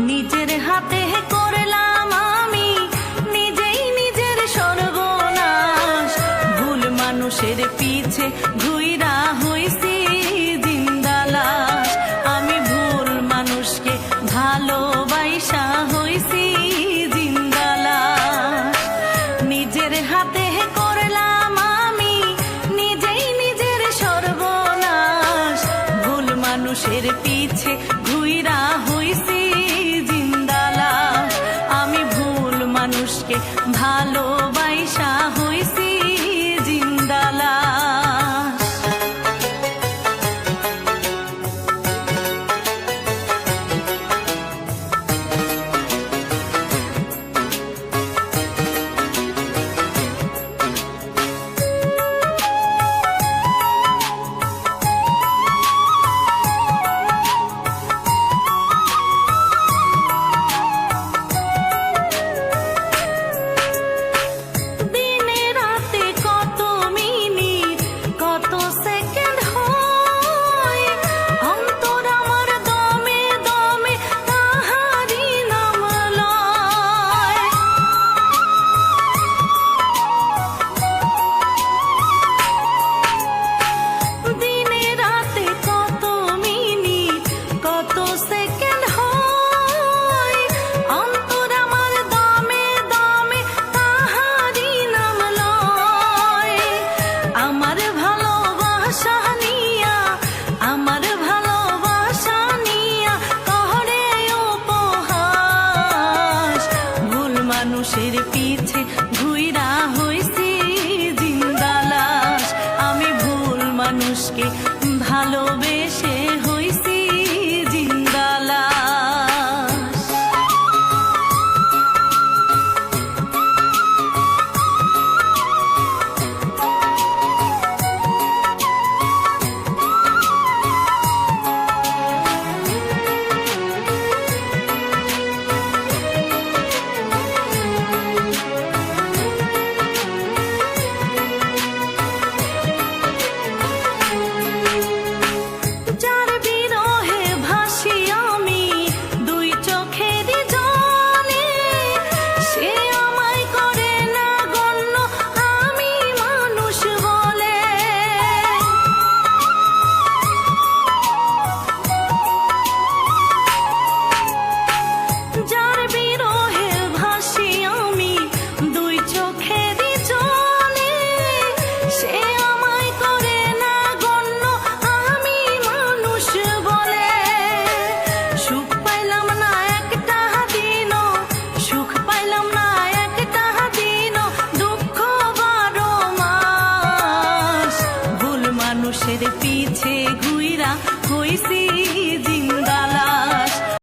নিজের হাতে করলাম আমি নিজেই নিজের সর্বনাশ। ভুল মানুষের পিছে ঘুইরা হইছি জিন্দা লাশ। আমি ভুল মানুষকে ভালোবাসা হইছি জিন্দা লাশ। নিজের হাতে করলাম আমি নিজেই নিজের সর্বনাশ। ভুল মানুষের পিছে ঘুইরা হইছি জিন্দা লাশ। আমি ভুল মানুষকে ভালোবাসা হইছি জিন্দা লাশ। মানুষের পিছে ঘুইরা হইছি জিন্দা লাশ। আমি ভুল মানুষকে ভালোবেসে হইছি জিন্দা লাশ। মানুষের পিছে ঘুইরা হইছি জিন্দা লাশ।